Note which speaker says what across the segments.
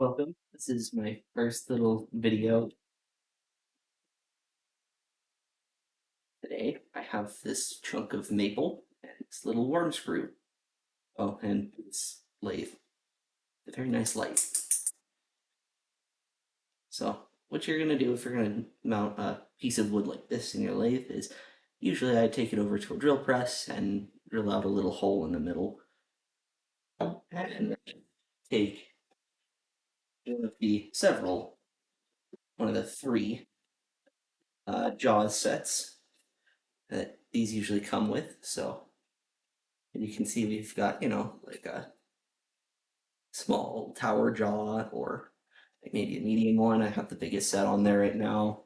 Speaker 1: Welcome. This is my first little video. Today I have this chunk of maple and this little worm screw. Oh, and this lathe. A very nice light. So what you're gonna do if you're gonna mount a piece of wood like this in your lathe is usually I take it over to a drill press and drill out a little hole in the middle. And take one of the three jaws sets that these usually come with. So, and you can see we've got, like a small tower jaw or like maybe a medium one. I have the biggest set on there right now.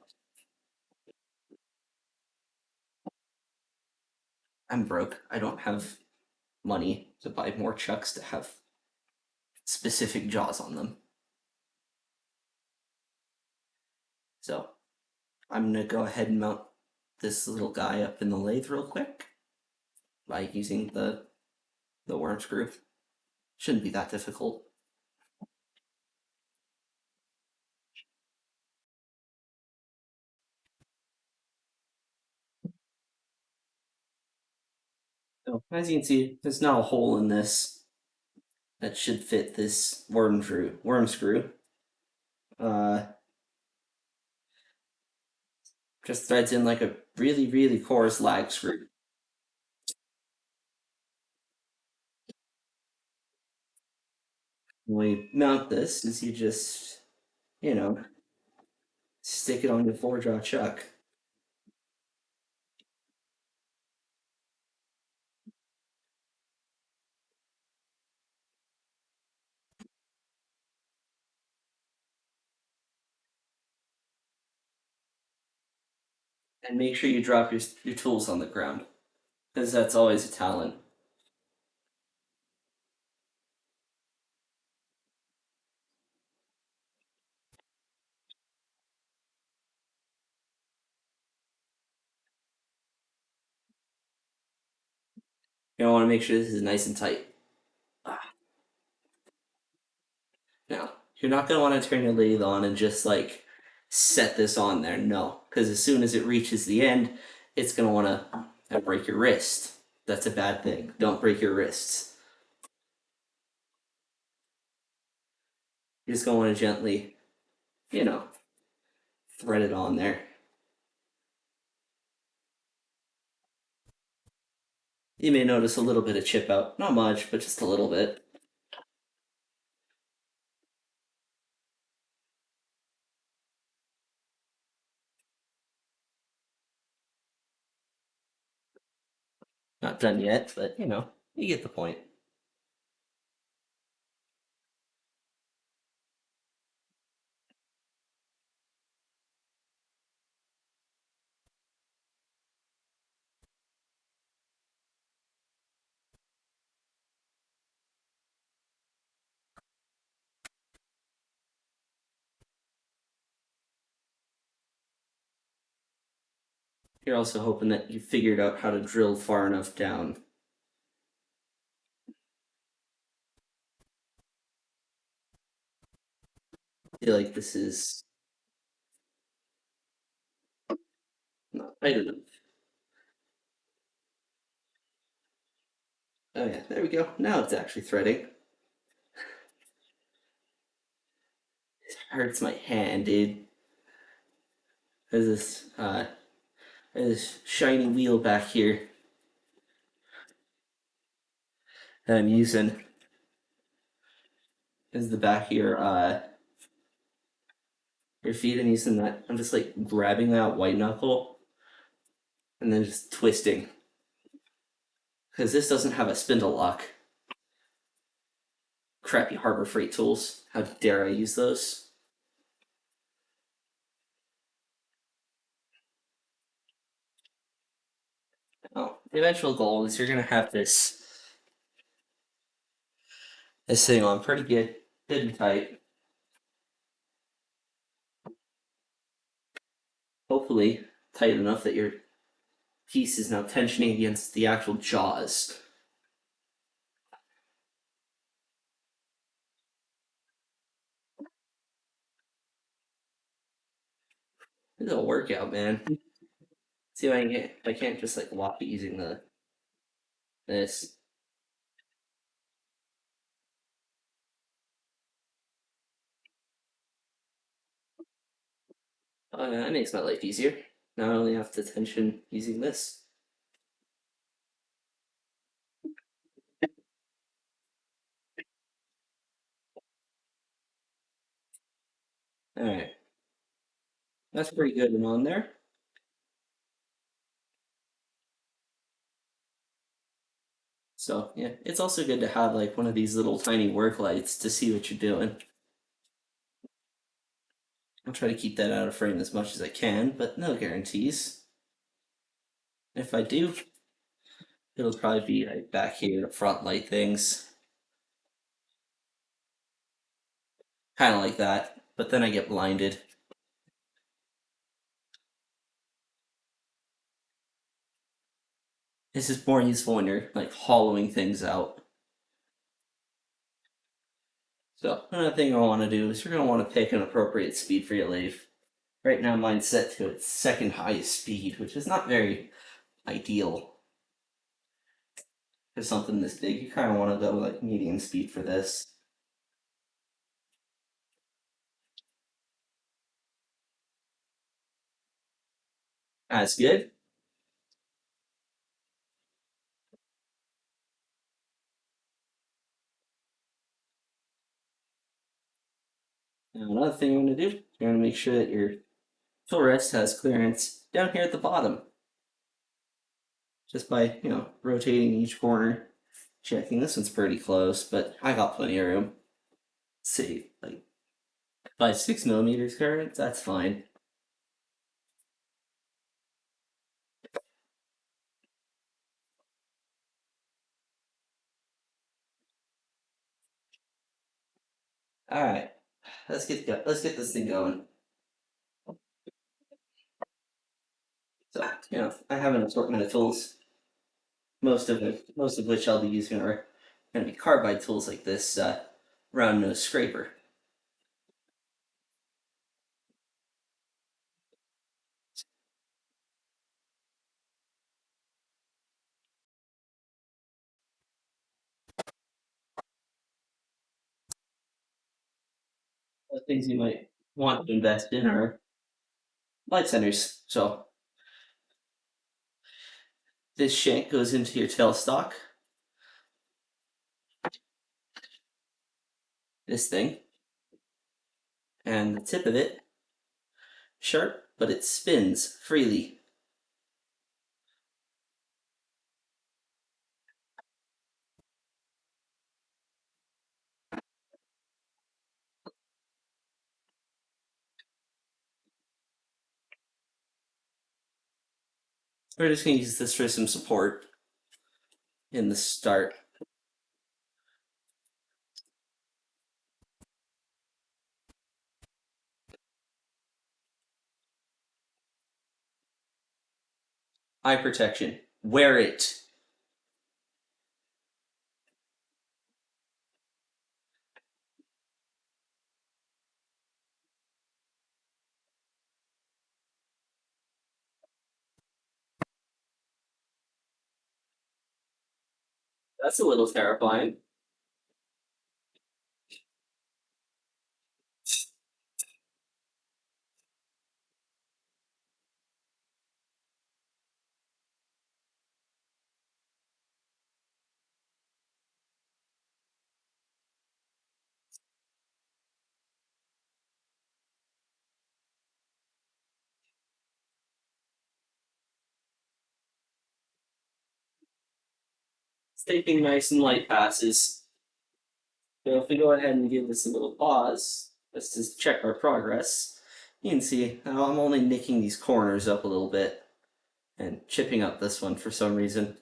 Speaker 1: I'm broke. I don't have money to buy more chucks to have specific jaws on them. So I'm gonna go ahead and mount this little guy up in the lathe real quick by using the worm screw. Shouldn't be that difficult. So as you can see, there's now a hole in this that should fit this worm screw. Just threads in like a really, really coarse lag screw. When we mount this is you just, stick it on your 4-jaw chuck. And make sure you drop your tools on the ground, because that's always a talent. You want to make sure this is nice and tight. Now, you're not going to want to turn your lathe on and just like set this on there. No, because as soon as it reaches the end, it's going to want to break your wrist. That's a bad thing. Don't break your wrists. You're just going to want to gently, thread it on there. You may notice a little bit of chip out. Not much, but just a little bit. Not done yet, but you get the point. You're also hoping that you figured out how to drill far enough down. I feel like this is not tight enough. Oh yeah, there we go. Now it's actually threading. It hurts my hand, dude. There's this shiny wheel back here that I'm using. This is the back of your feet. I'm using that. I'm just like grabbing that white knuckle and then just twisting. Because this doesn't have a spindle lock. Crappy Harbor Freight tools. How dare I use those? Oh, the eventual goal is you're gonna have this thing on pretty good and tight. Hopefully tight enough that your piece is now tensioning against the actual jaws. It's a workout, man. See if I can't just like walk it using the this. Oh, yeah, that makes my life easier. Now I only have to tension using this. Alright, that's pretty good and on there. So yeah, it's also good to have like one of these little tiny work lights to see what you're doing. I'll try to keep that out of frame as much as I can, but no guarantees. If I do, it'll probably be like back here, the front light things. Kind of like that, but then I get blinded. This is more useful when you're like hollowing things out. So another thing I want to do is you're going to want to pick an appropriate speed for your lathe. Right now mine's set to its second highest speed, which is not very ideal for something this big. You kind of want to go like medium speed for this. That's good. Now another thing I'm going to do, you're going to make sure that your tool rest has clearance down here at the bottom. Just by, rotating each corner, checking. This one's pretty close, but I got plenty of room. See, like 5-6 millimeters current, that's fine. All right, let's get this thing going. So, I have an assortment of tools. Most of which I'll be using are going to be carbide tools like this round nose scraper. The things you might want to invest in are light centers. So this shank goes into your tailstock. This thing, and the tip of it sharp, but it spins freely. We're just going to use this for some support in the start. Eye protection. Wear it. That's a little terrifying. Staying nice and light passes. So if we go ahead and give this a little pause, just to check our progress, you can see how I'm only nicking these corners up a little bit and chipping up this one for some reason.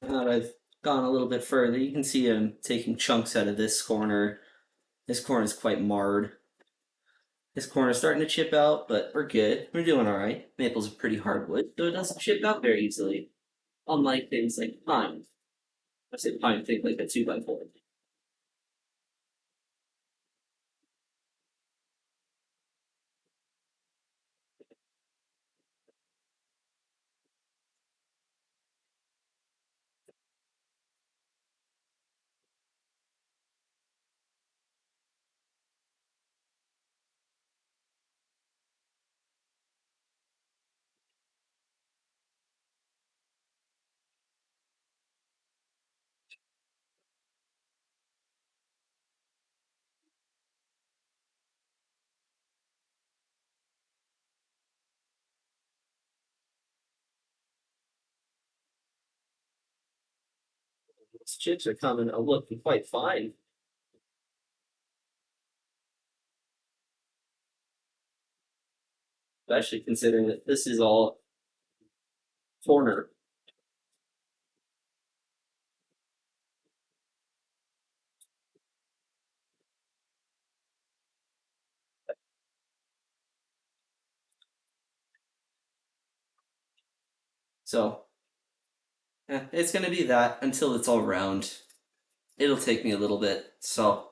Speaker 1: Now that I've gone a little bit further, you can see I'm taking chunks out of this corner. This corner is quite marred. This corner's starting to chip out, but we're good. We're doing all right. Maple's a pretty hard wood, so it doesn't chip out very easily. Unlike things like pine. I say pine, think like a 2x4. These chips are coming looking quite fine, especially considering that this is all corner. So it's gonna be that until it's all round. It'll take me a little bit, so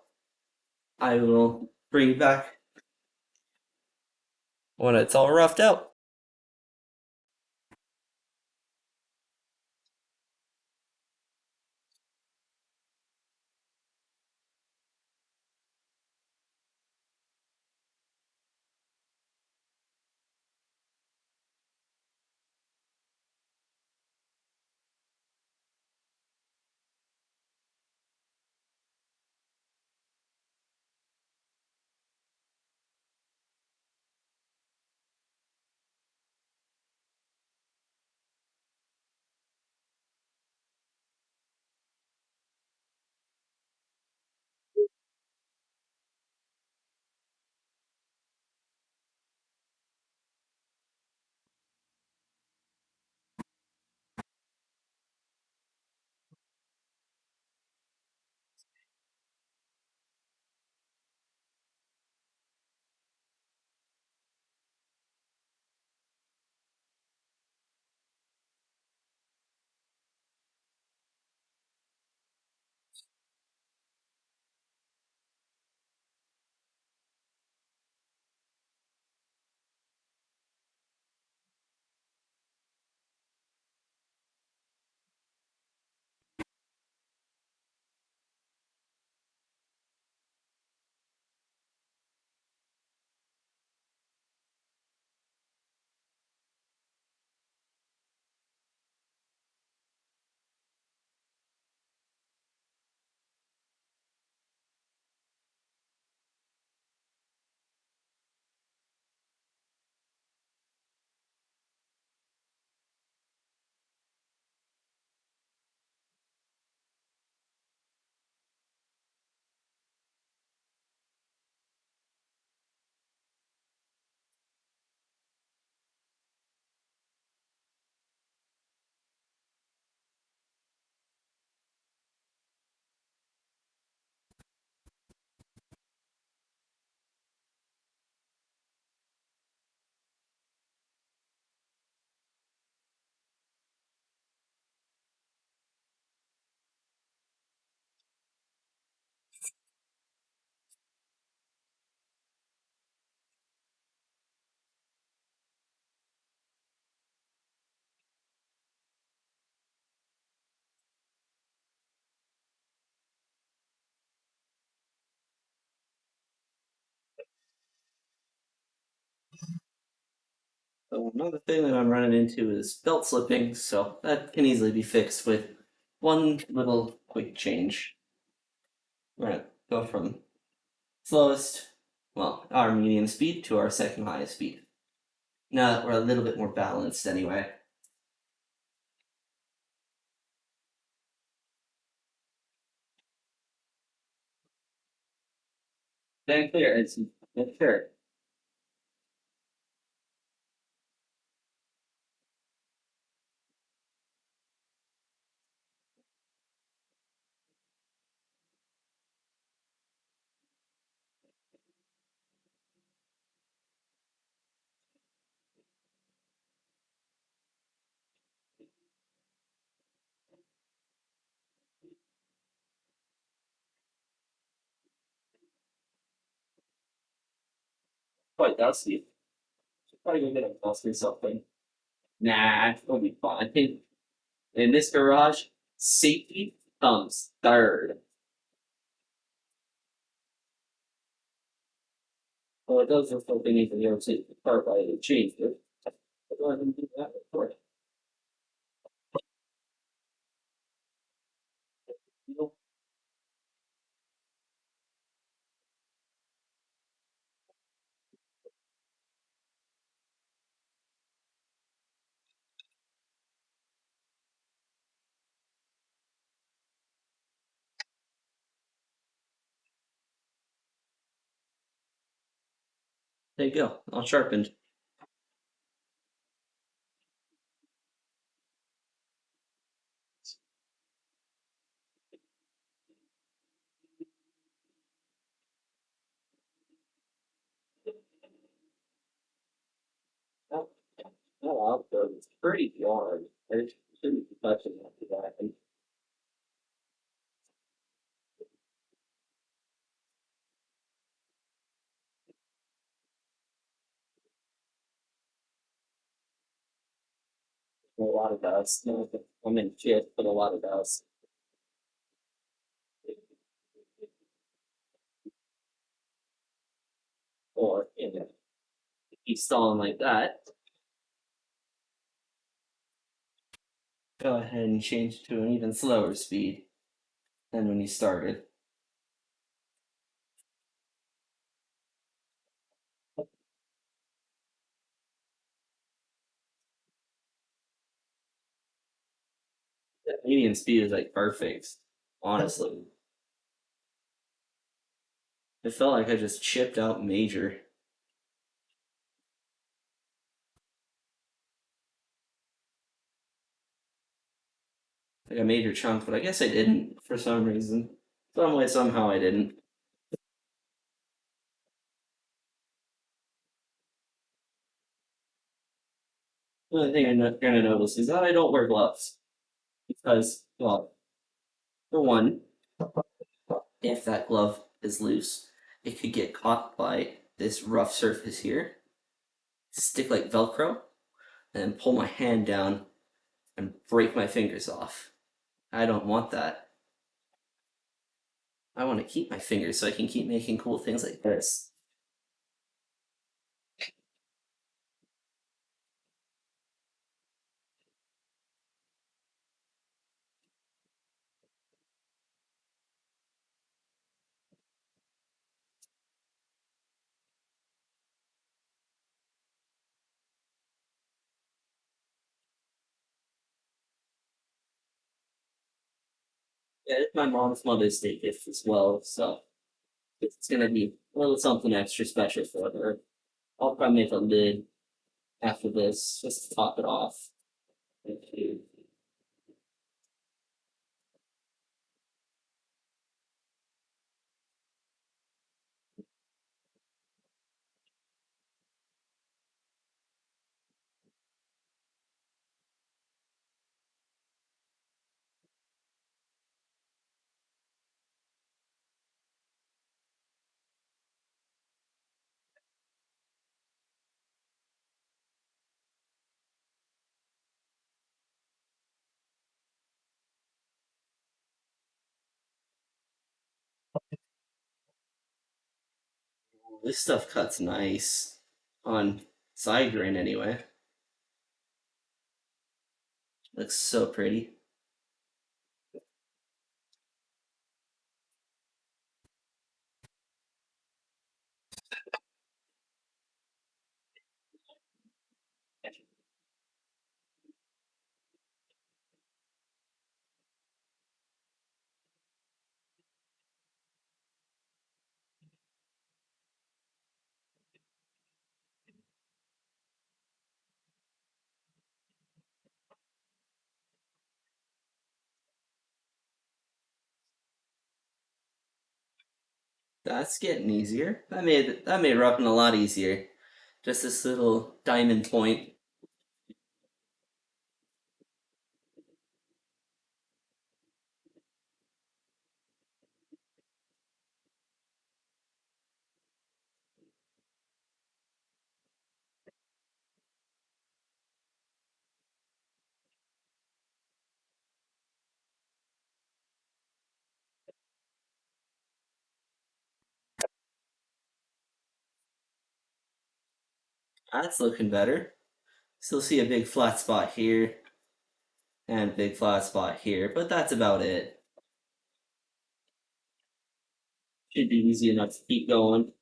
Speaker 1: I will bring you back when it's all roughed out. So another thing that I'm running into is belt slipping, so that can easily be fixed with one little quick change. We're gonna go from slowest, well, our medium speed to our second highest speed. Now that we're a little bit more balanced anyway. Then clear, it's clear. quite dusty. Should probably go get a dust or something. Nah, it'll be fine. I think in this garage, safety comes third. Well, it does look like they need to rotate the car by and change it. But go ahead and do that before. There you go, all sharpened. Oh, oh, it's pretty hard. It shouldn't be touching after that. And a lot of dust. I'm in shit, but a lot of dust. Or, you know, keep stalling like that. Go ahead and change to an even slower speed than when you started. That medium speed is like perfect, honestly. It felt like I just chipped out major. Like a major chunk, but I guess I didn't for some reason. Some way, somehow I didn't. The only thing I'm gonna notice is that I don't wear gloves. Because, well, for one, if that glove is loose, it could get caught by this rough surface here, stick like Velcro, and then pull my hand down and break my fingers off. I don't want that. I want to keep my fingers so I can keep making cool things like this. Yeah, it's my mom's Mother's Day gift as well, so it's gonna be a little something extra special for her. I'll probably make a lid after this just to top it off. Thank you. This stuff cuts nice on side grain anyway. Looks so pretty. That's getting easier. That made roughing a lot easier. Just this little diamond point. That's looking better. Still see a big flat spot here and a big flat spot here, but that's about it. Should be easy enough to keep going.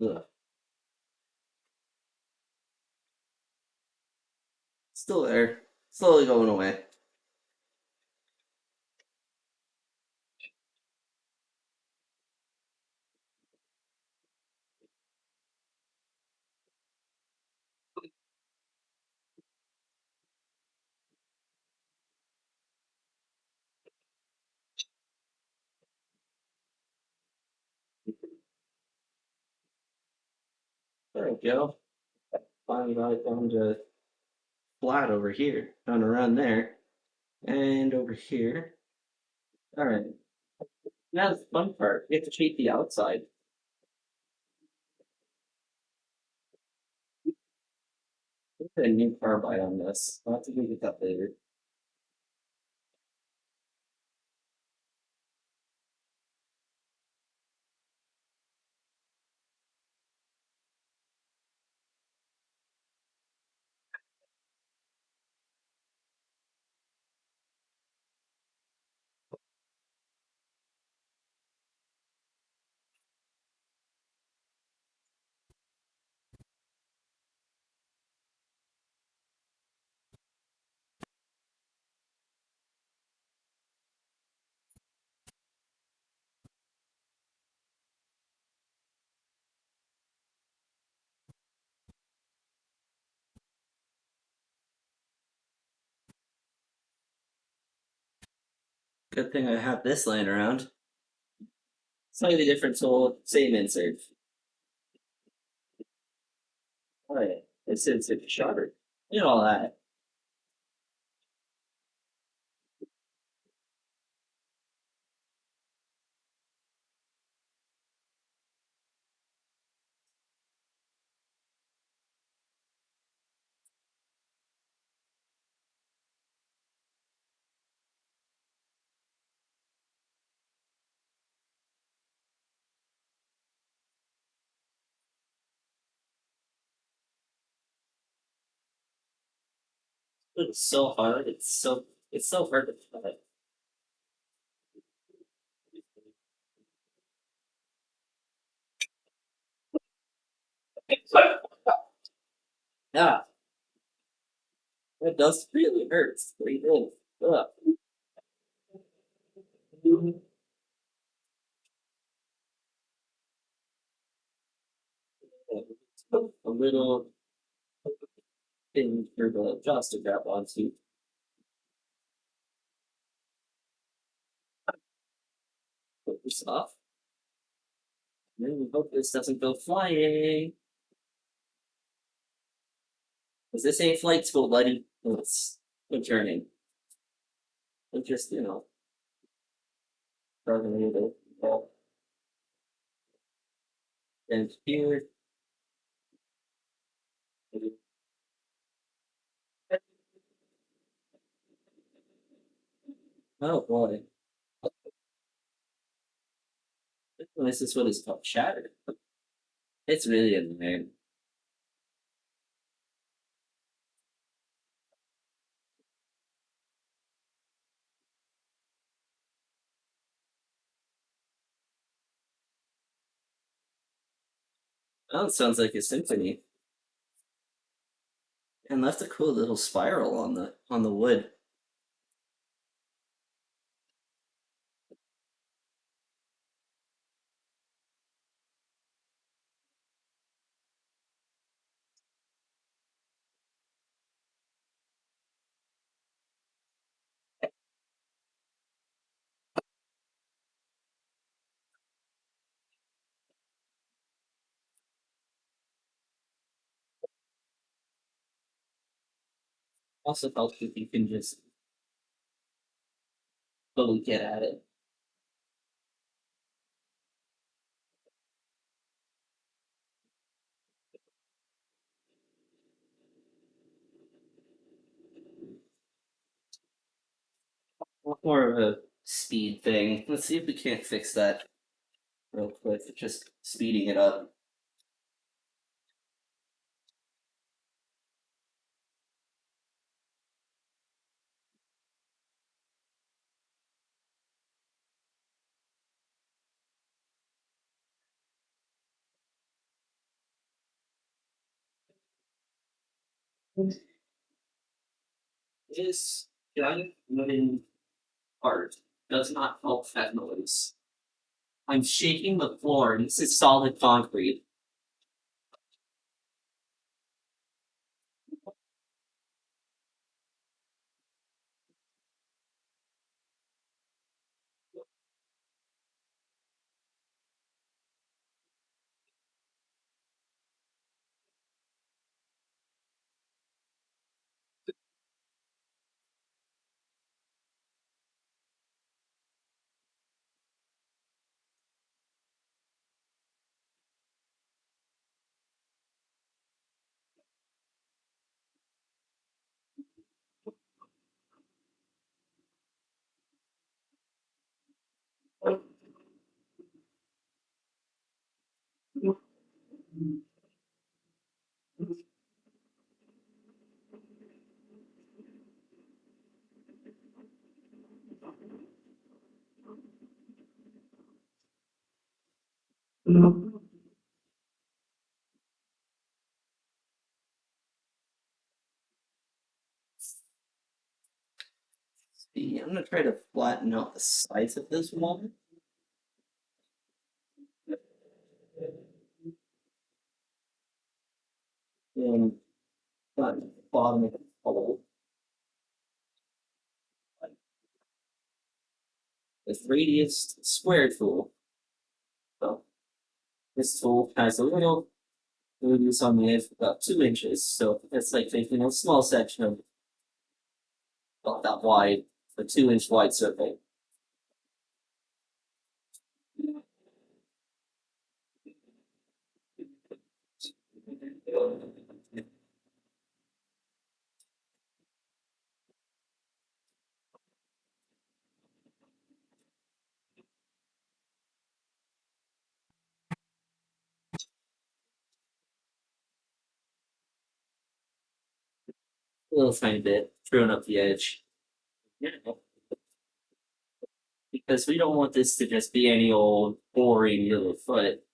Speaker 1: Ugh. Still there. Slowly going away. There we go. Finally got it down to flat over here. Down around there. And over here. Alright. Now the fun part. We have to shape the outside. Put a new carbide on this. I'll have to get that later. Good thing I have this laying around. Slightly different tool, same insert. Oh yeah, it's a shutter. You know all that. It's so hard. It's so hard to cut. Yeah, it does really hurt. Breathe in. Ugh. A little thing for the jaws to grab onto. Put this off. Really hope this doesn't go flying. Because this ain't flight school, buddy. It's returning. It's just, starting to and here. Oh boy. This is what is called shatter. It's really annoying. Oh, it sounds like a symphony. And left a cool little spiral on the wood. Also helps if you can just fully get at it. More of a speed thing. Let's see if we can't fix that real quick. Just speeding it up. This gun moving part does not help that noise. I'm shaking the floor, and this is solid concrete. See, I'm gonna try to flatten out the sides of this wall. And flatten the bottom of the hole. With radius square tool. So this tool has a little radius on the edge of about 2 inches. So it's like taking a small section of about that wide, a 2 inch wide circle. A little tiny bit, throwing up the edge. Yeah. Because we don't want this to just be any old boring little foot.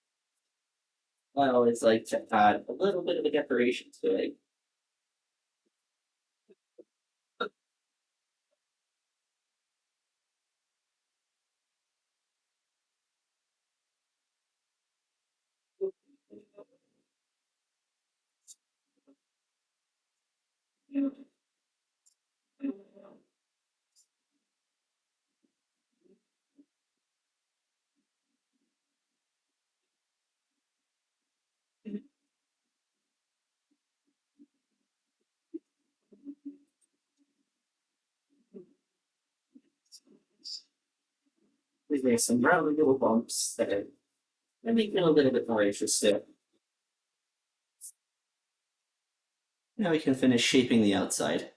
Speaker 1: I always like to add a little bit of a decoration to it. There's some round little bumps that make it a little bit more interesting. Now we can finish shaping the outside.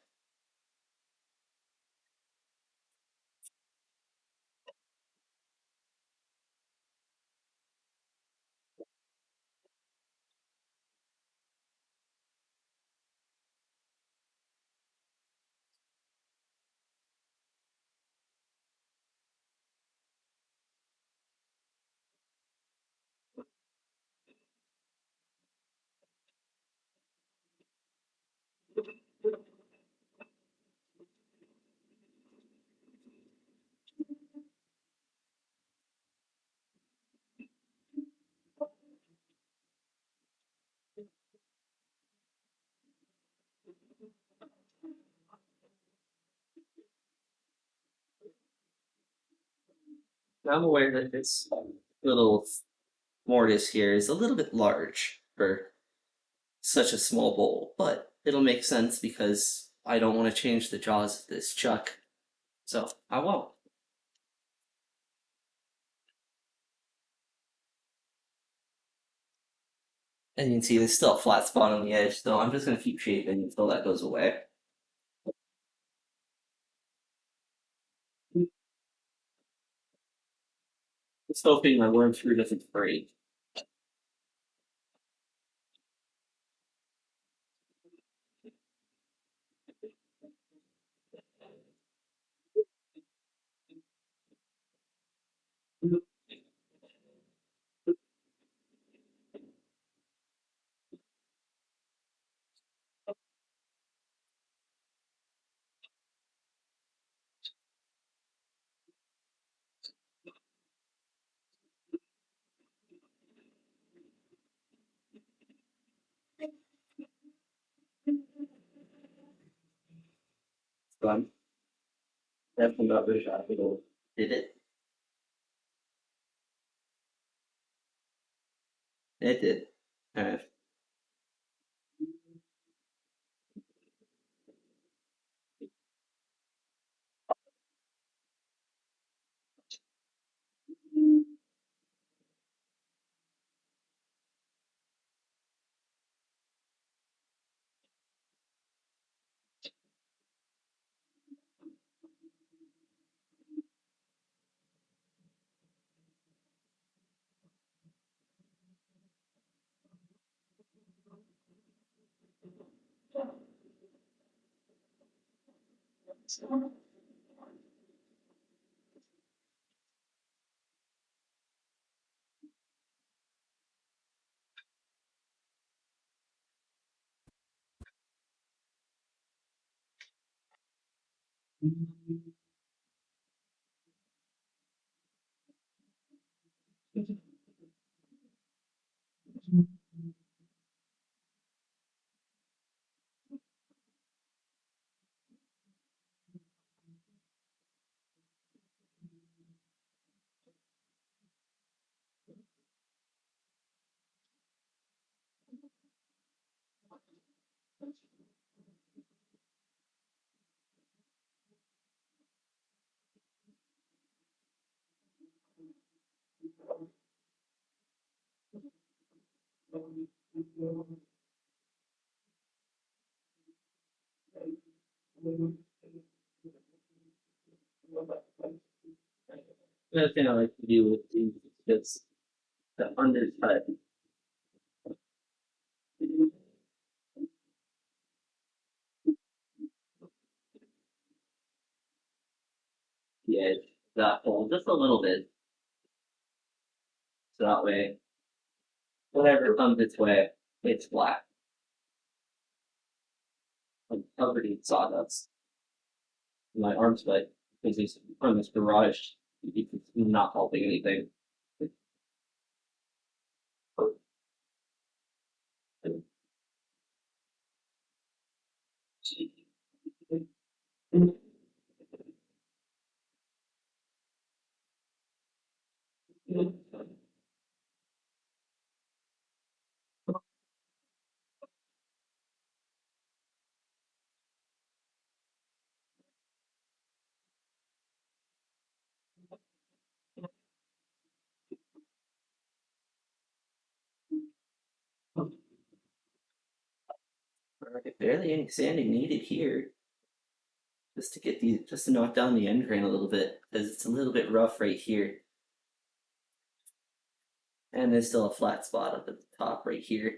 Speaker 1: Now I'm aware that this little mortise here is a little bit large for such a small bowl, but it'll make sense because I don't want to change the jaws of this chuck, so I won't. And you can see there's still a flat spot on the edge, so I'm just going to keep shaping until that goes away. Just hoping my worm screw doesn't break. So I'm definitely not very sure. Did it? It did. Alright. The thing I like to do with these is just the undercut. The edge, that hole, just a little bit, so that way, whatever comes its way, it's flat. I'm covered in sawdust. My arms sweat because he's from this garage. He's not helping anything. Barely any sanding needed here, just to get these, just to knock down the end grain a little bit, because it's a little bit rough right here, and there's still a flat spot up at the top right here.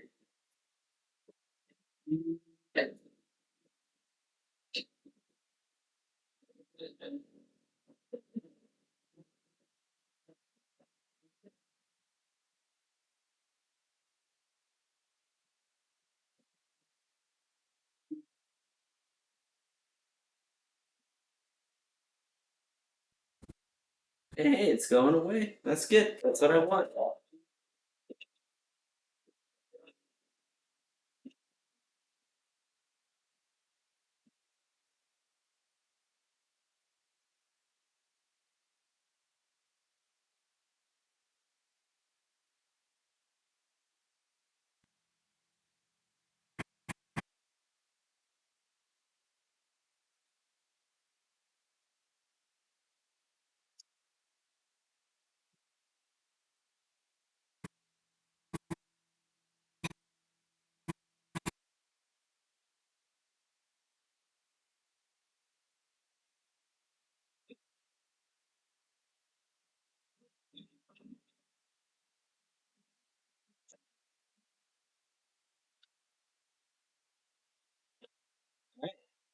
Speaker 1: Hey, it's going away. That's good. That's what I want.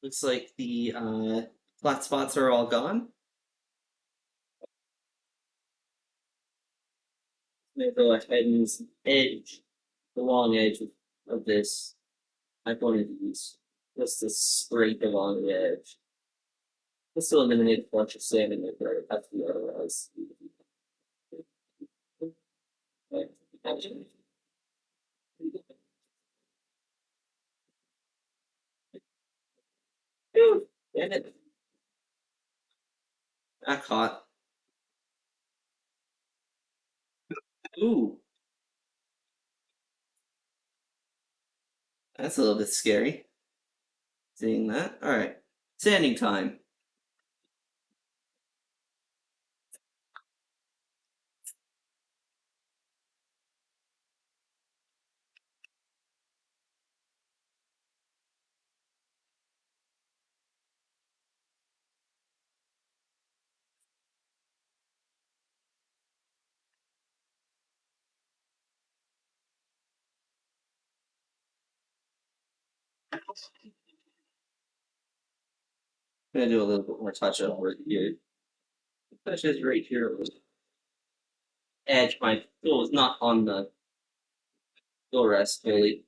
Speaker 1: Looks like the flat spots are all gone. I'm gonna go ahead and use the edge, the long edge of this. I'm going to use just to scrape along the edge. This will eliminate a bunch of salmon if there have to be otherwise. Ooh, damn it. That caught. Ooh, that's a little bit scary. Seeing that. Alright. Sanding time. I'm gonna do a little bit more touch up work here. Touches right here. Edge. My tool is not on the tool rest fully.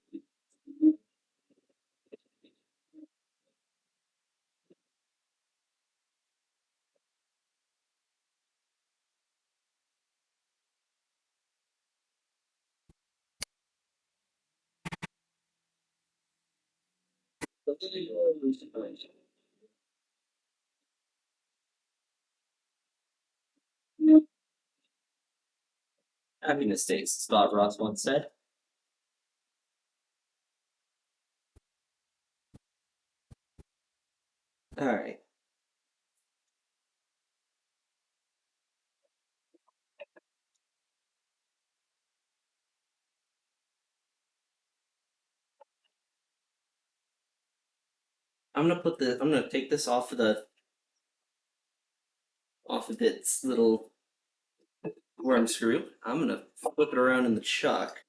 Speaker 1: Happy mistakes, Scott Ross once said. Alright. I'm gonna take this off of its little worm screw. I'm gonna flip it around in the chuck.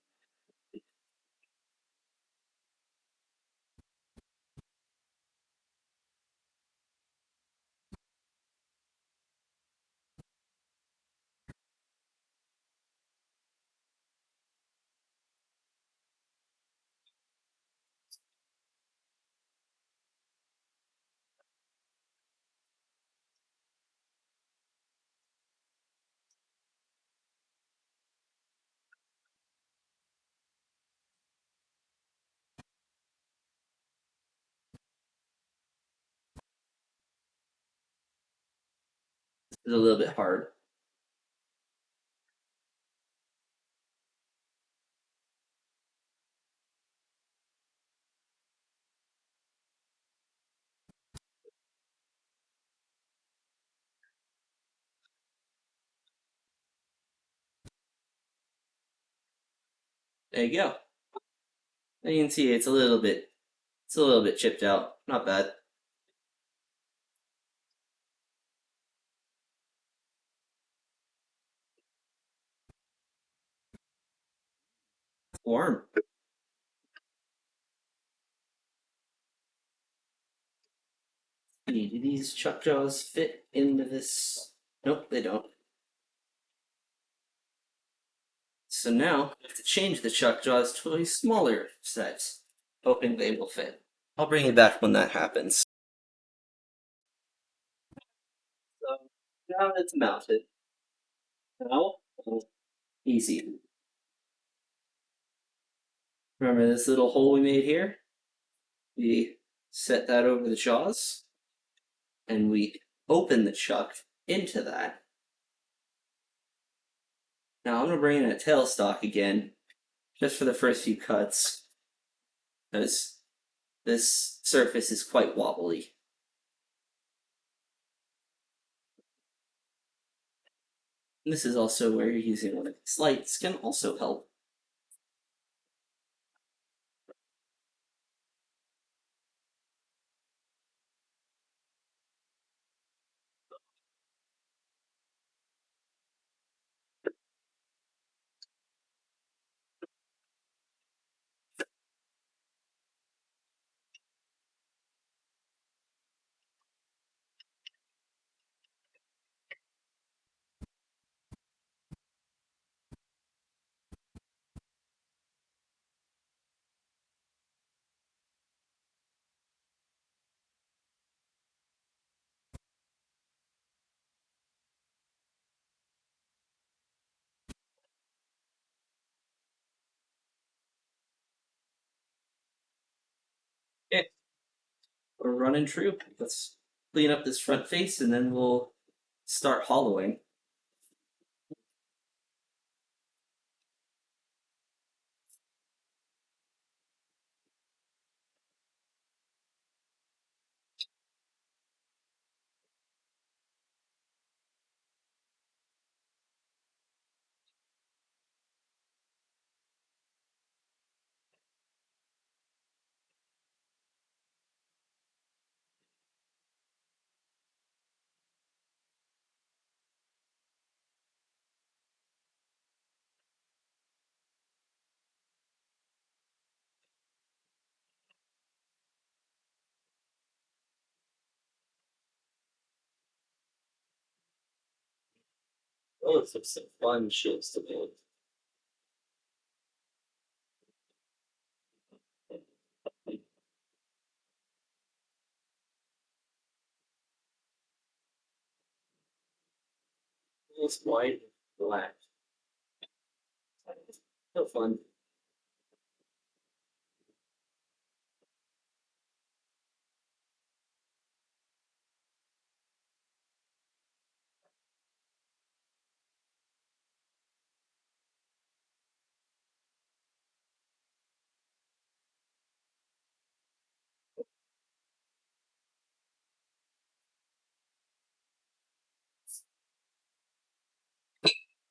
Speaker 1: It's a little bit hard. There you go. And you can see it's a little bit chipped out. Not bad. Warm. Do these chuck jaws fit into this? Nope, they don't. So now I have to change the chuck jaws to a smaller set, hoping they will fit. I'll bring it back when that happens. So now it's mounted. Now, easy. Remember this little hole we made here? We set that over the jaws, and we open the chuck into that. Now I'm gonna bring in a tailstock again, just for the first few cuts, because this surface is quite wobbly. And this is also where using one of these lights can also help. we're running true. Let's clean up this front face and then we'll start hollowing. Oh, it's some fun shapes to make. It's white and black. So fun.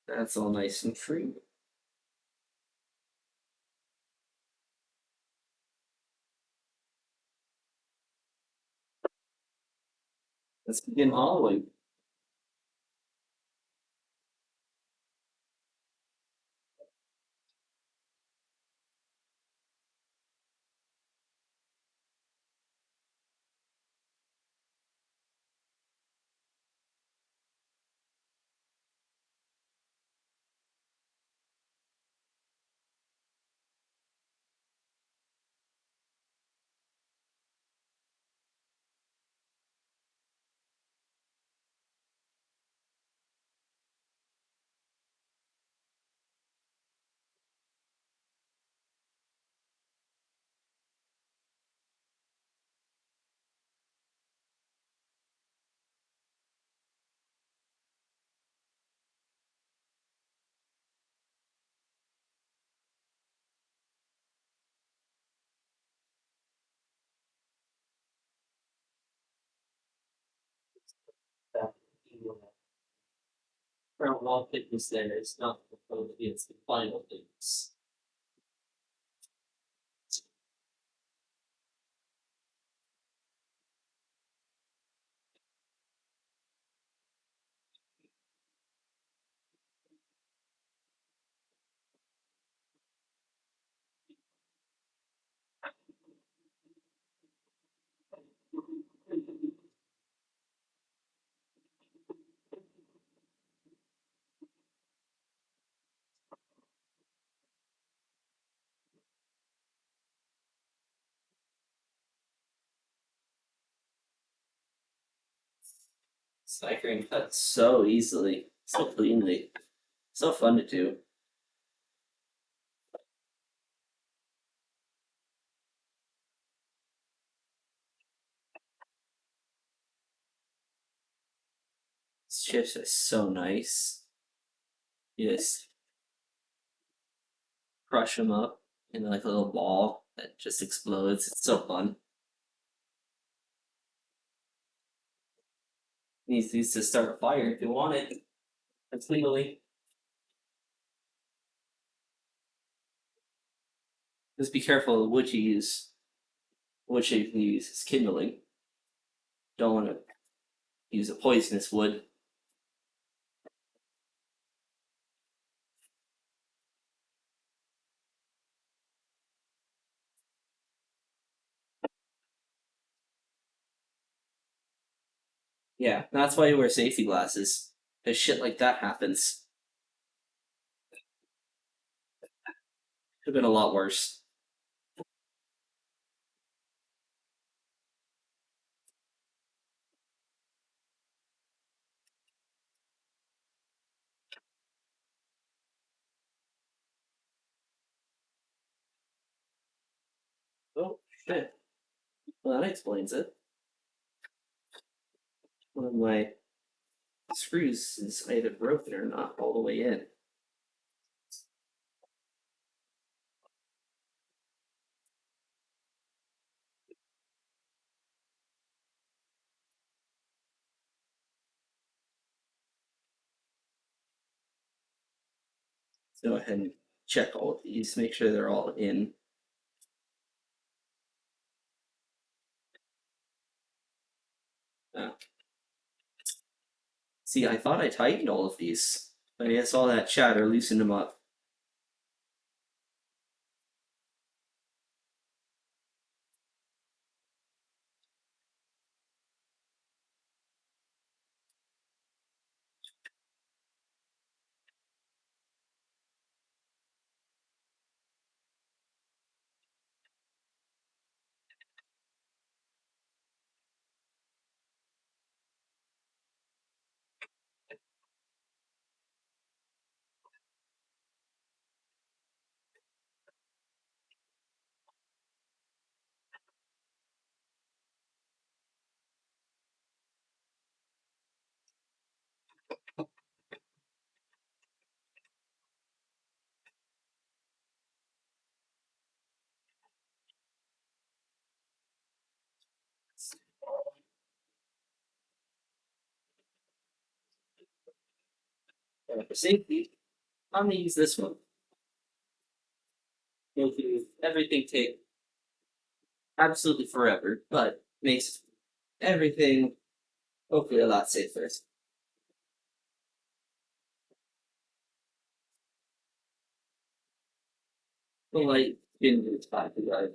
Speaker 1: That's all nice and free. Let's begin hollowing. That front wall thickness there is not the code, it's the final thickness. So I can cut so easily, so cleanly, so fun to do. These chips are so nice. You just crush them up in like a little ball that just explodes. It's so fun. You use these to start a fire if you want it. That's legally. Just be careful of the wood you use. Wood shape you use is kindling. Don't want to use a poisonous wood. Yeah, that's why you wear safety glasses. Because shit like that happens. Could have been a lot worse. Oh, shit. Well, that explains it. One of my screws is either broken or not all the way in. So go ahead and check all of these, make sure they're all in. Uh, See, I thought I tightened all of these, but I guess all that chatter loosened them up. For safety, I'm gonna use this one. Making everything take absolutely forever, but makes everything hopefully a lot safer. The light didn't do its part, guys.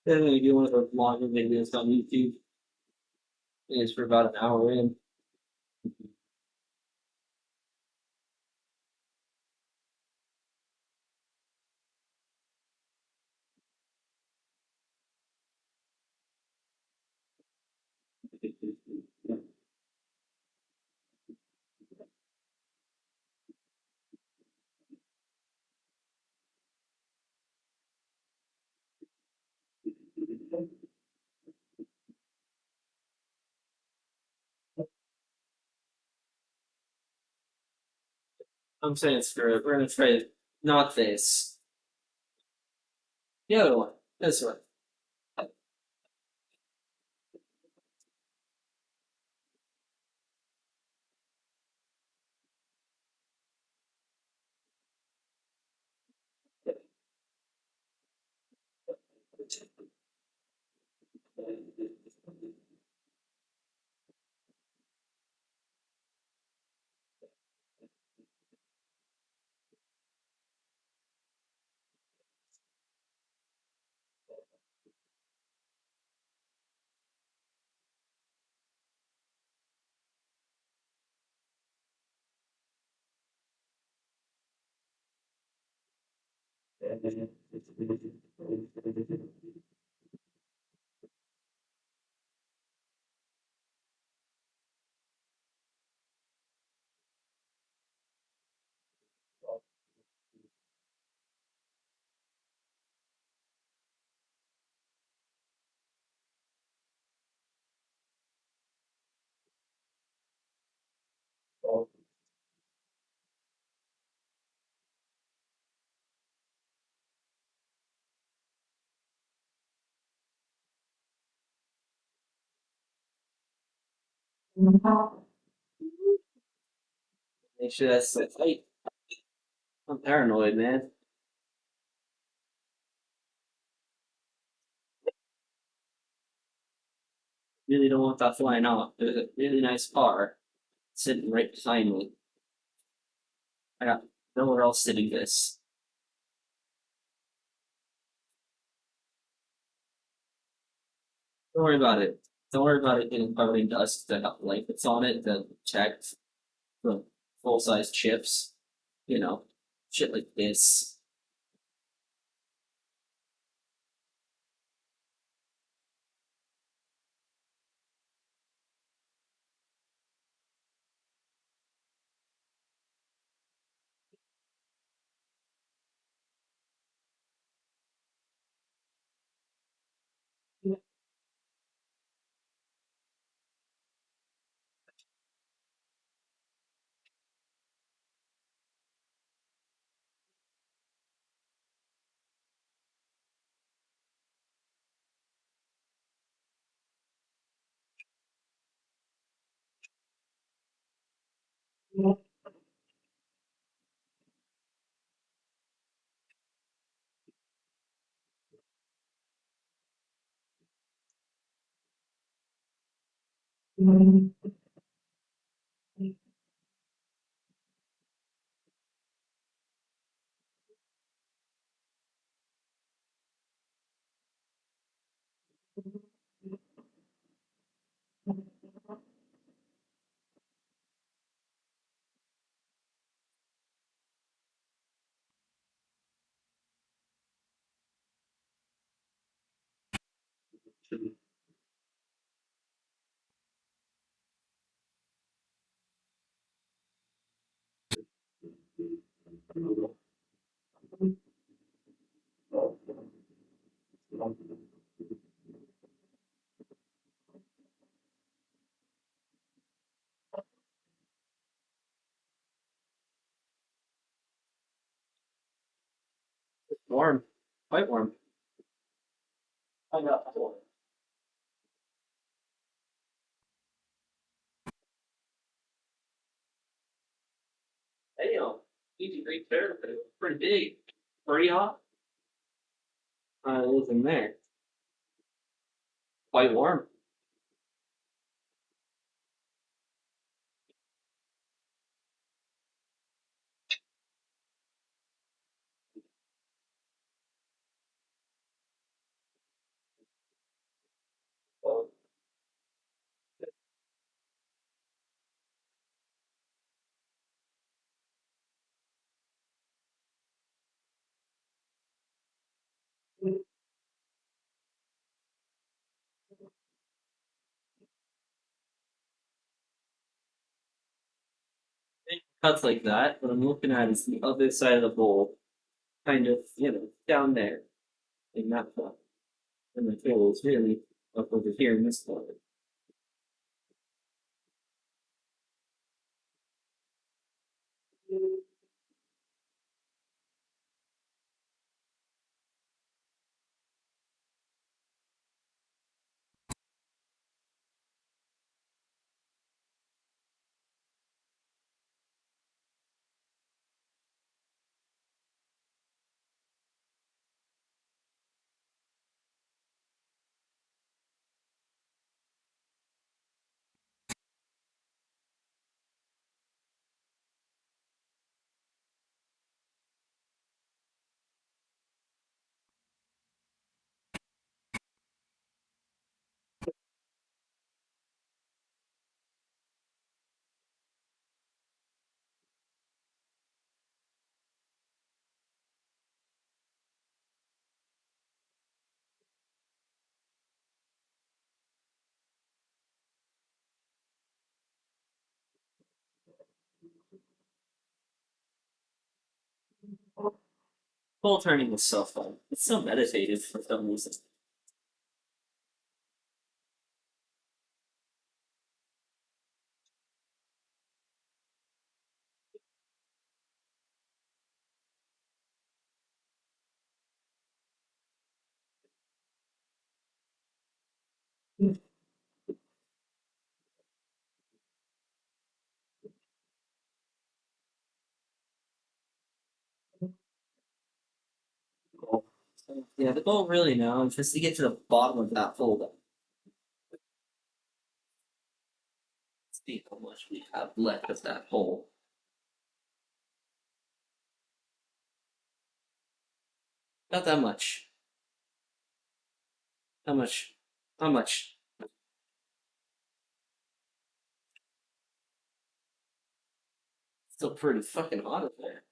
Speaker 1: Then we do one of those longer videos on YouTube. It's for about an hour in. I'm saying screw it. We're gonna try not this. The other one. This one. Make sure that's so tight. I'm paranoid, man. Really don't want that flying off. There's a really nice car sitting right behind me. I got nowhere else to do this. Don't worry about it. Don't worry about it getting covered in dust. I got blankets on it that protect the full size chips. You know, shit like this. Warm, quite warm. I got warm. Damn, 80 degrees there, but it's pretty big. Pretty hot. It is in there. Quite warm. Well, cuts like that. What I'm looking at is the other side of the bowl, kind of, down there. And that part. And the tail is really up over here in this part. Bowl turning is so fun. It's so meditative for some reason. Cool. So, yeah, the goal really now is just to get to the bottom of that hole. See how much we have left of that hole. Not that much. How much? How much? Still pretty fucking hot up there.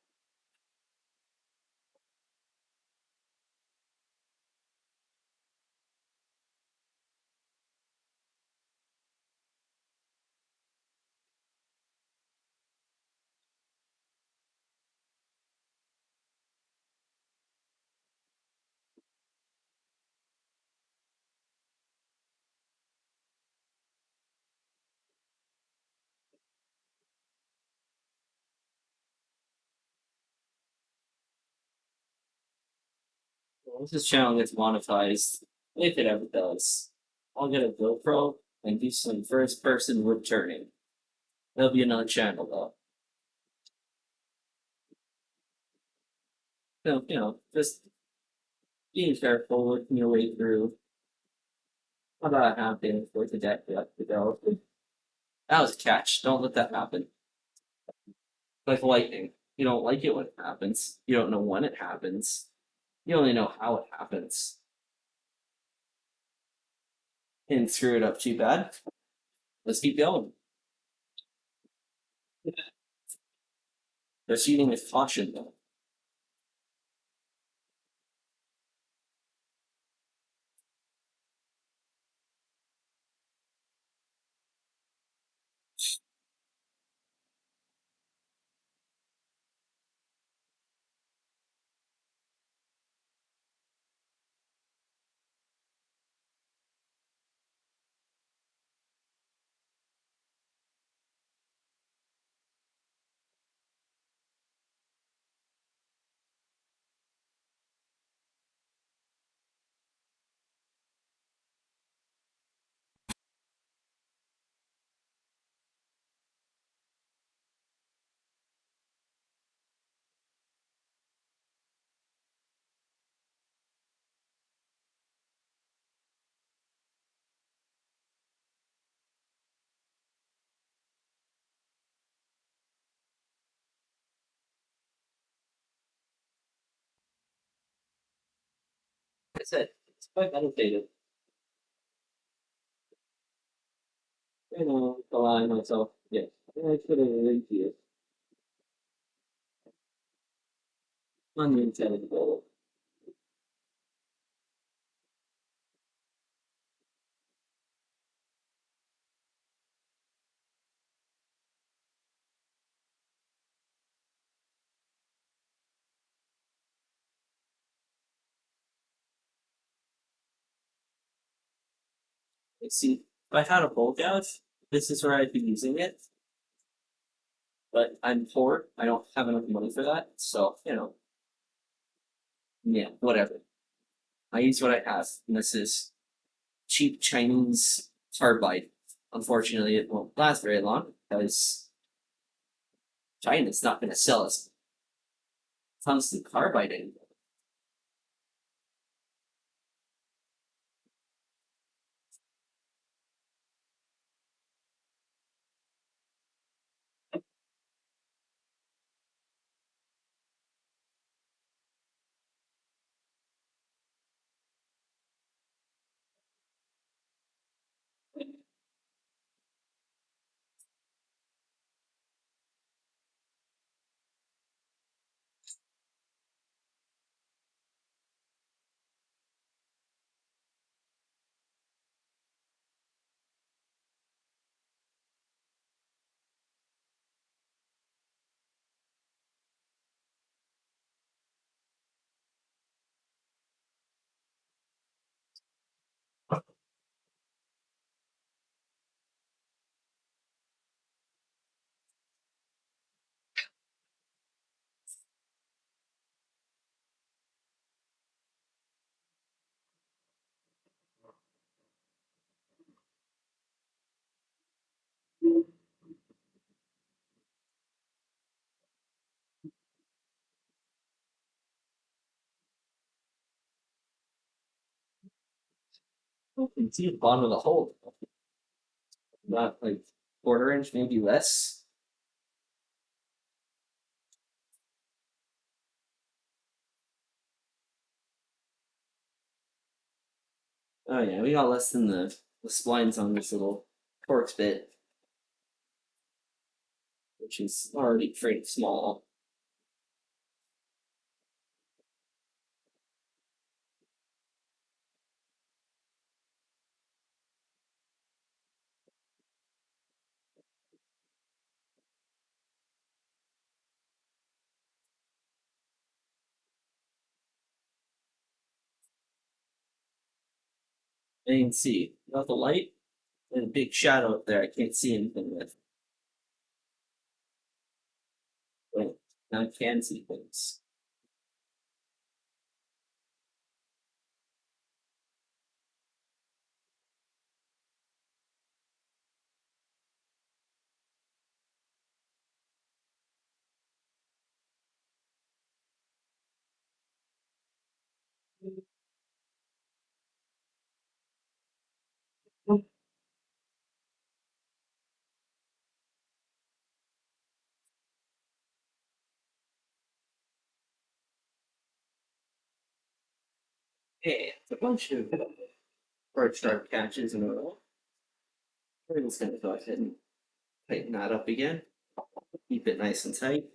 Speaker 1: Once this channel gets monetized, if it ever does, I'll get a GoPro and do some first person wood turning. There'll be another channel though. So, just being careful, working your way through. About a half day before the deck left to go. That was a catch. Don't let that happen. Like lightning. You don't like it when it happens. You don't know when it happens. You only know how it happens. And screw it up too bad. Let's keep going. Proceeding with caution though. Like I said, it's quite meditative. Allowing myself, yes. I could have linked you. Unintended goal. Like, see, if I had a bowl gouge, this is where I'd be using it. But I'm poor. I don't have enough money for that. So, yeah, whatever. I use what I have. And this is cheap Chinese carbide. Unfortunately, it won't last very long because China's not going to sell us tungsten carbide anymore. You can see the bottom of the hole. Not like quarter inch, maybe less. Oh yeah, we got less than the splines on this little Torx bit, which is already pretty small. And you can see without the light and a big shadow up there, I can't see anything with. But now I can see things. Hey, it's a bunch of bird shark catches in a row. We're just gonna go ahead and tighten that up again. Keep it nice and tight.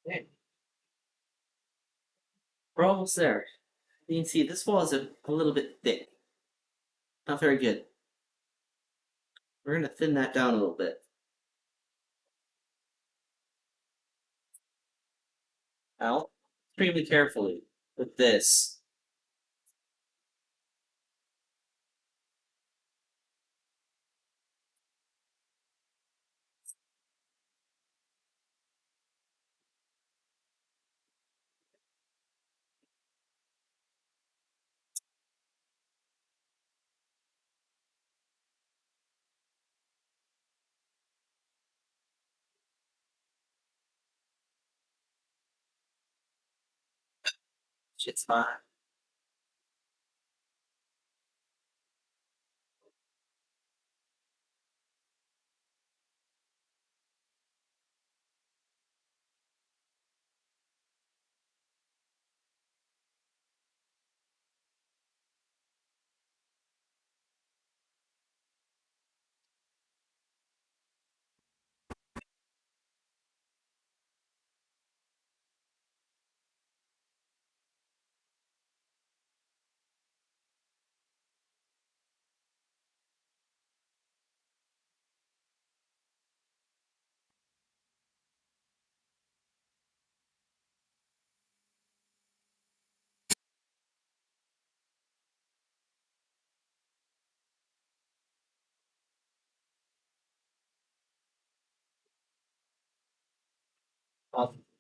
Speaker 1: Okay, we're almost there. You can see this wall is a little bit thick. Not very good. We're gonna thin that down a little bit. Now, extremely carefully with this. Shit's fine.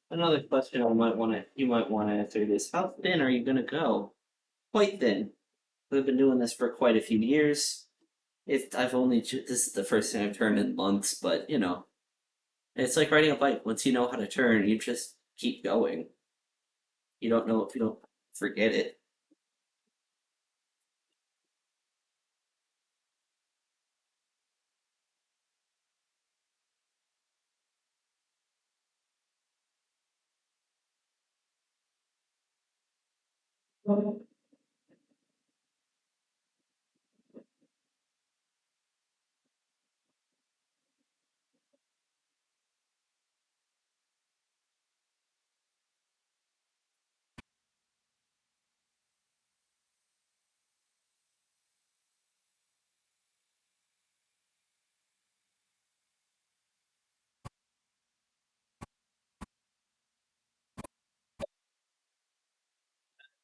Speaker 1: Another question you might want to answer is how thin are you gonna go? Quite thin. We've been doing this for quite a few years. This is the first thing I've turned in months, but it's like riding a bike. Once you know how to turn, you just keep going. You don't know if you don't forget it.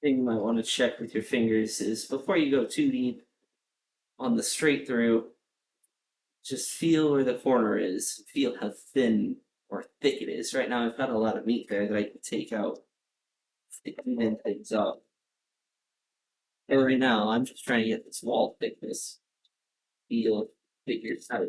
Speaker 1: Thing you might want to check with your fingers is before you go too deep on the straight through, just feel where the corner is. Feel how thin or thick it is. Right now, I've got a lot of meat there that I can take out, thicken things up. And right now, I'm just trying to get this wall thickness. Feel figures out.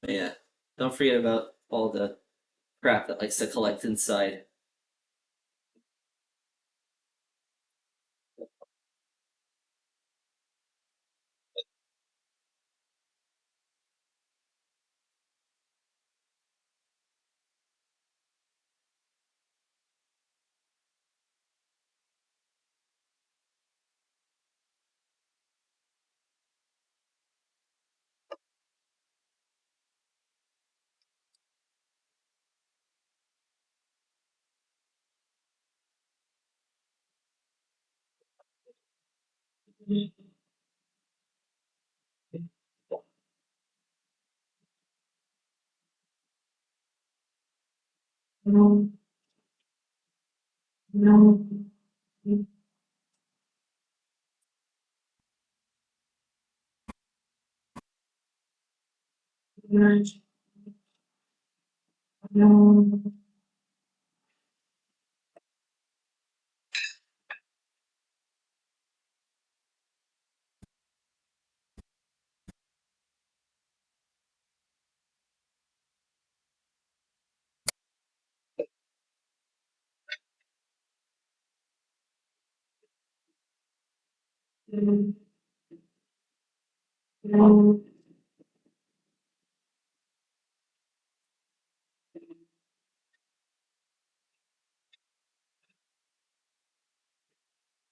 Speaker 1: But yeah, don't forget about all the crap that likes to collect inside.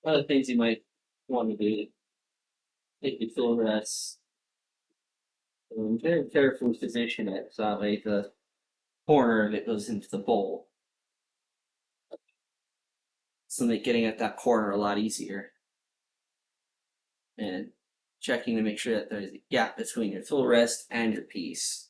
Speaker 1: One of the things you might want to do, take your tool rest, and very carefully position it so that way the corner of it goes into the bowl. So make getting at that corner a lot easier. And checking to make sure that there's a gap between your tool rest and your piece.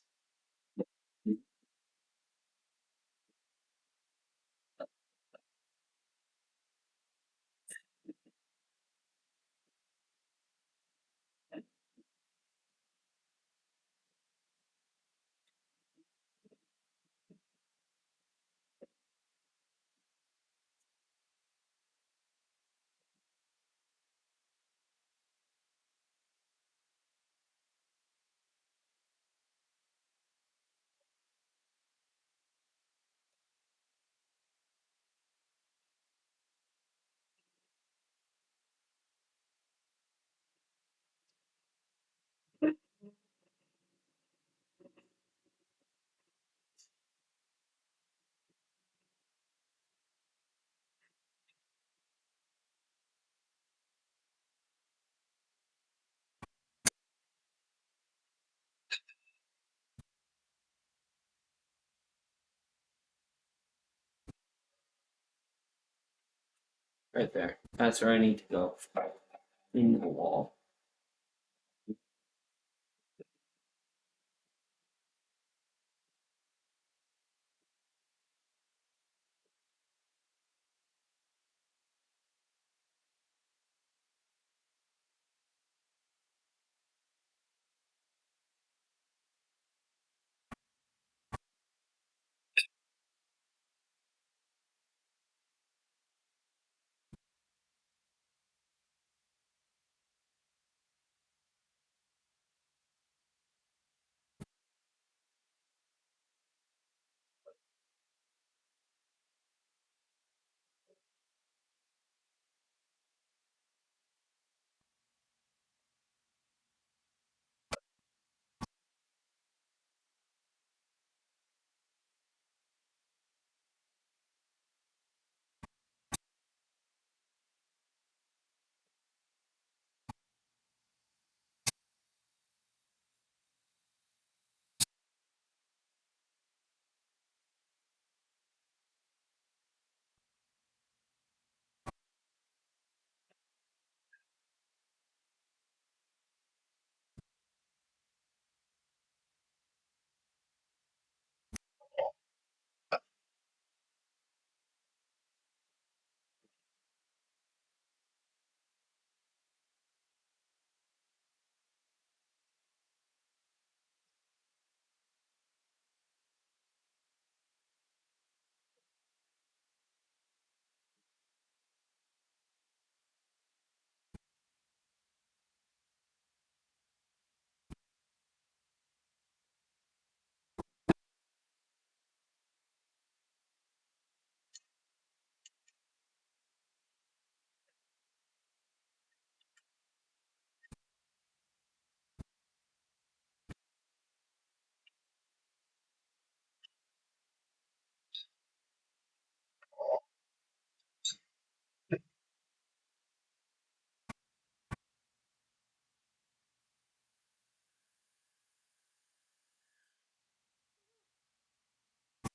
Speaker 1: Right there. That's where I need to go. In the wall.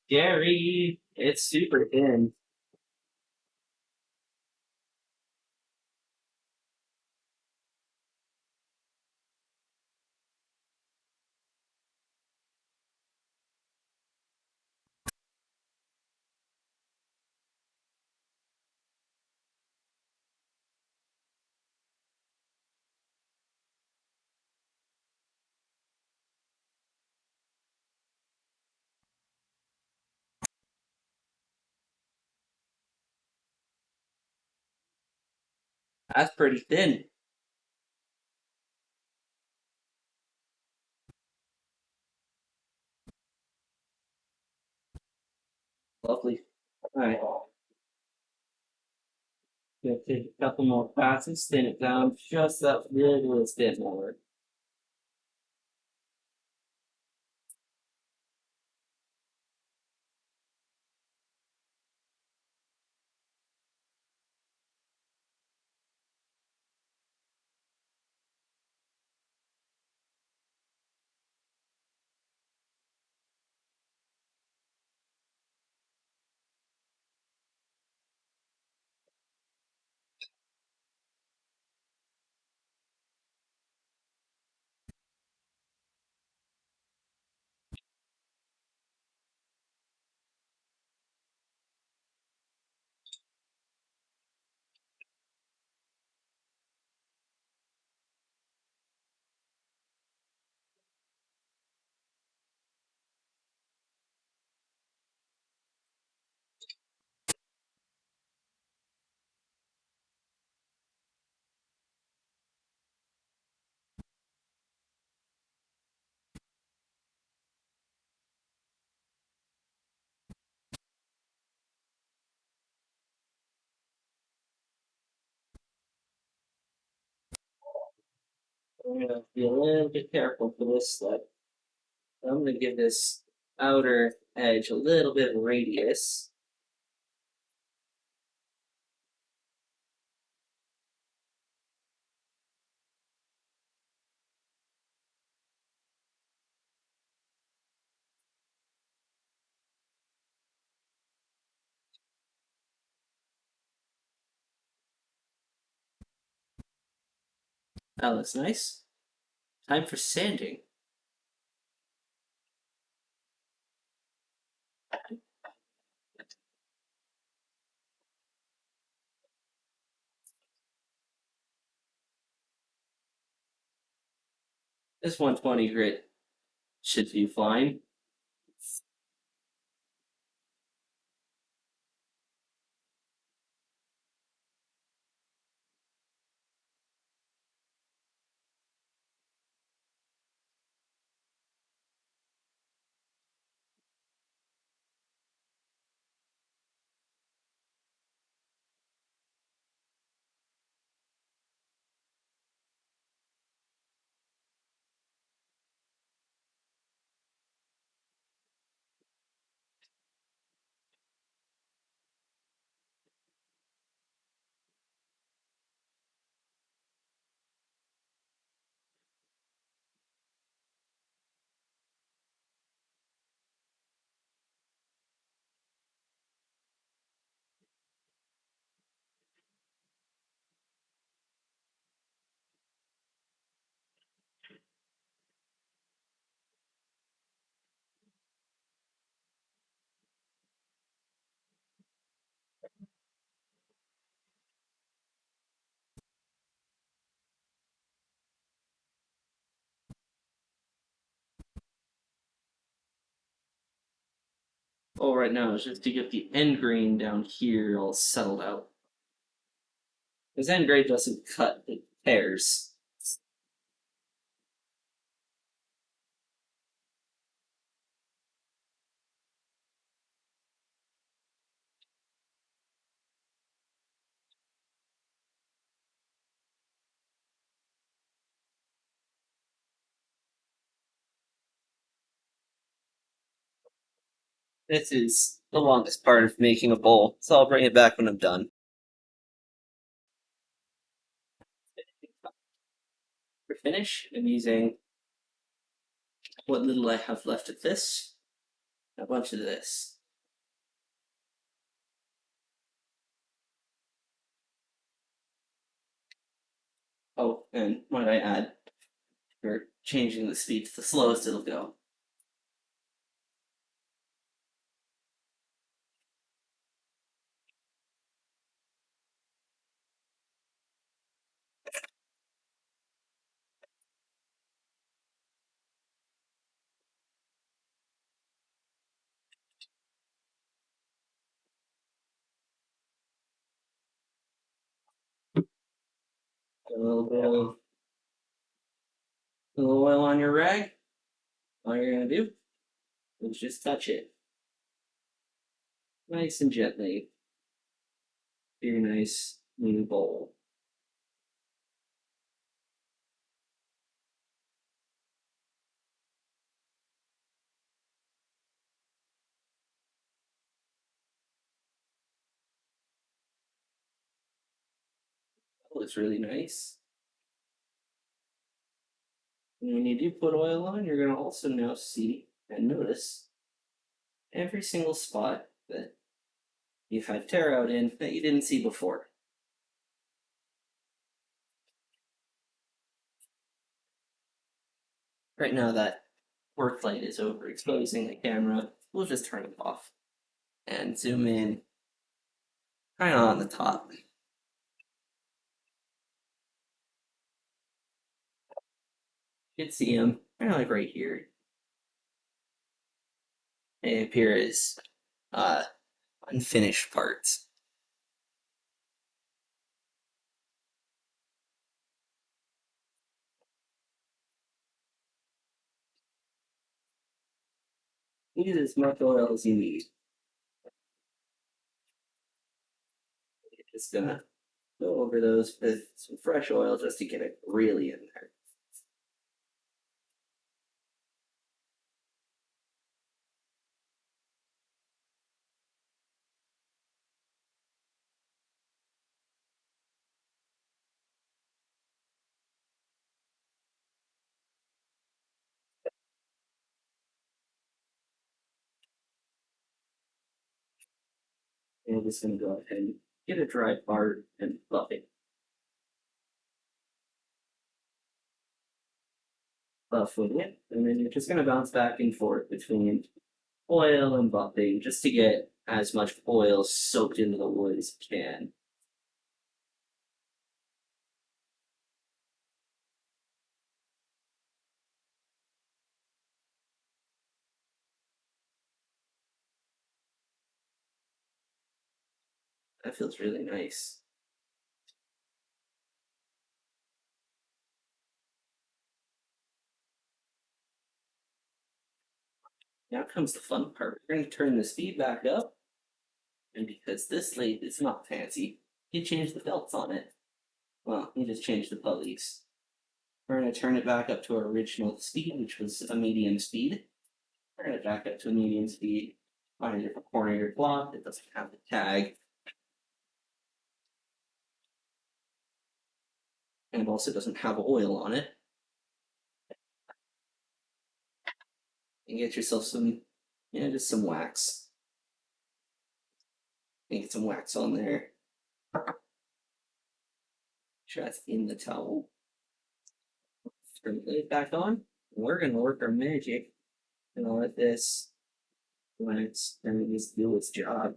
Speaker 1: Gary, it's super thin. That's pretty thin. Lovely. Alright. Gonna take a couple more passes, thin it down just that little bit more. I'm gonna be a little bit careful for this step. I'm gonna give this outer edge a little bit of radius. That looks nice. Time for sanding. This 120 grit should be fine. All right now is just to get the end grain down here all settled out. Because end grain doesn't cut, it tears. This is the longest part of making a bowl, so I'll bring it back when I'm done. For finish, I'm using what little I have left of this, a bunch of this. Oh, and might I add, we're changing the speed to the slowest it'll go. A little bit of a little oil on your rag. All you're gonna do is just touch it nice and gently. Your nice new bowl. That looks really nice. And when you do put oil on, you're gonna also now see and notice every single spot that you've had tear out in that you didn't see before. Right now that work light is overexposing the camera. We'll just turn it off and zoom in kind of on the top. You can see them kind of like right here. They appear as uh, unfinished parts. Use as much oil as you need. You're just gonna go over those with some fresh oil just to get it really in there. And I'm just gonna go ahead and get a dry part and buff it. Buffing it, and then you're just gonna bounce back and forth between oil and buffing just to get as much oil soaked into the wood as you can. That feels really nice. Now comes the fun part. We're going to turn the speed back up, and because this lathe is not fancy, you change the belts on it. Well, you just change the pulleys. We're going to turn it back up to our original speed, which was a medium speed. We're going to back up to a medium speed. Find a different corner of your cloth that doesn't have the tag, and also doesn't have oil on it. And get yourself some, just some wax. And get some wax on there. Sure that's in the towel. Turn the lid back on. We're gonna work our magic and let this wax and just do its job.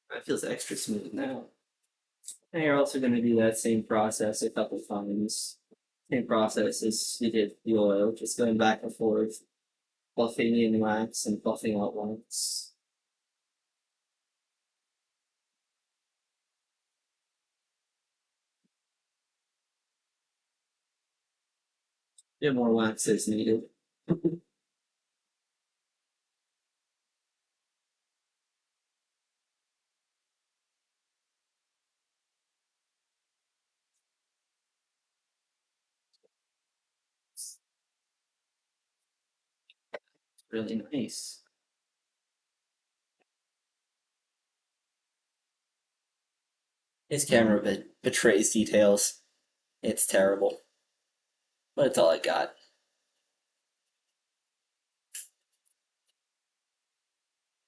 Speaker 1: That feels extra smooth now. And you're also gonna do that same process a couple times. Same process as you did the oil, just going back and forth, buffing in wax and buffing out wax. Get more wax as needed. really nice. His camera betrays details. It's terrible, but it's all I got.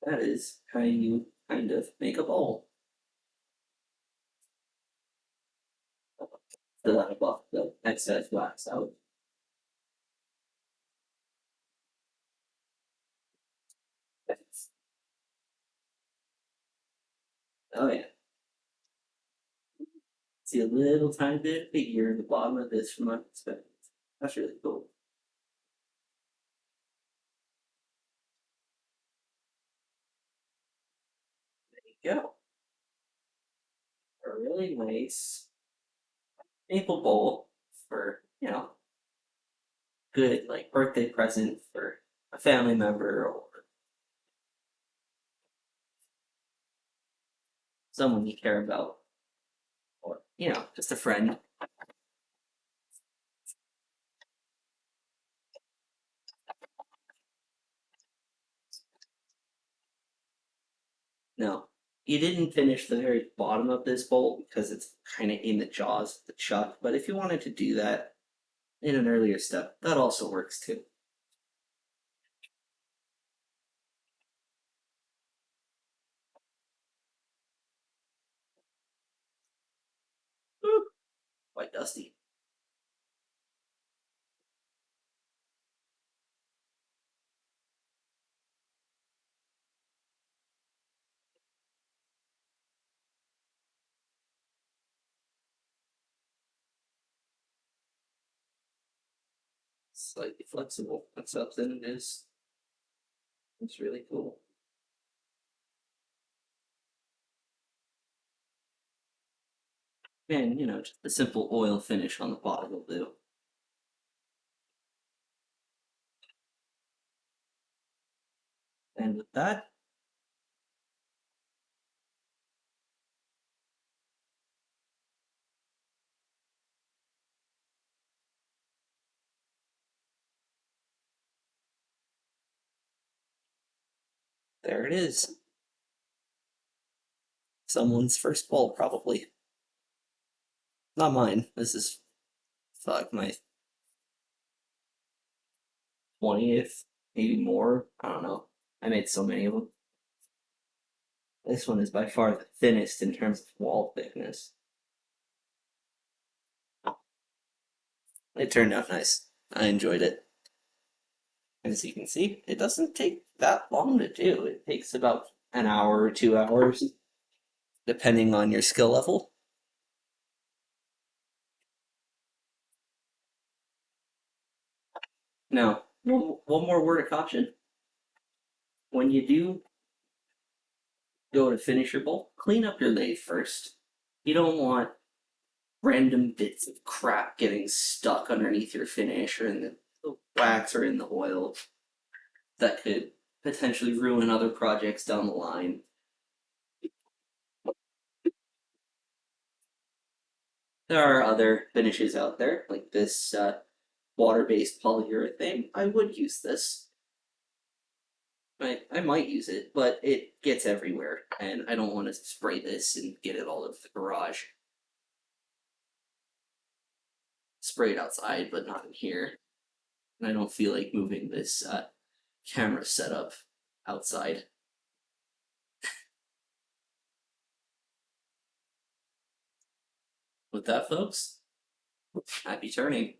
Speaker 1: That is how you kind of make a bowl. Fill that buff the excess wax out. Oh yeah. See a little tiny bit of figure in the bottom of this from my perspective. That's really cool. There you go. A really nice maple bowl for, good like birthday present for a family member or someone you care about, or just a friend. No, you didn't finish the very bottom of this bolt because it's kind of in the jaws of the chuck. But if you wanted to do that in an earlier step, that also works too. Woo, quite dusty. Slightly flexible. That's something it is. It's really cool. And just the simple oil finish on the bottom will do. And with that, there it is. Someone's first bowl, probably. Not mine. This is fuck my 20th, maybe more. I don't know. I made so many of them. This one is by far the thinnest in terms of wall thickness. It turned out nice. I enjoyed it. As you can see, it doesn't take that long to do. It takes about an hour or 2 hours, depending on your skill level. Now, one more word of caution. When you do go to finish your bowl, clean up your lathe first. You don't want random bits of crap getting stuck underneath your finish or in the wax or in the oil that could potentially ruin other projects down the line. There are other finishes out there, like this water-based polyurethane. I would use this. I might use it, but it gets everywhere, and I don't want to spray this and get it all over the garage. Spray it outside, but not in here. And I don't feel like moving this camera setup outside. With that, folks, happy turning.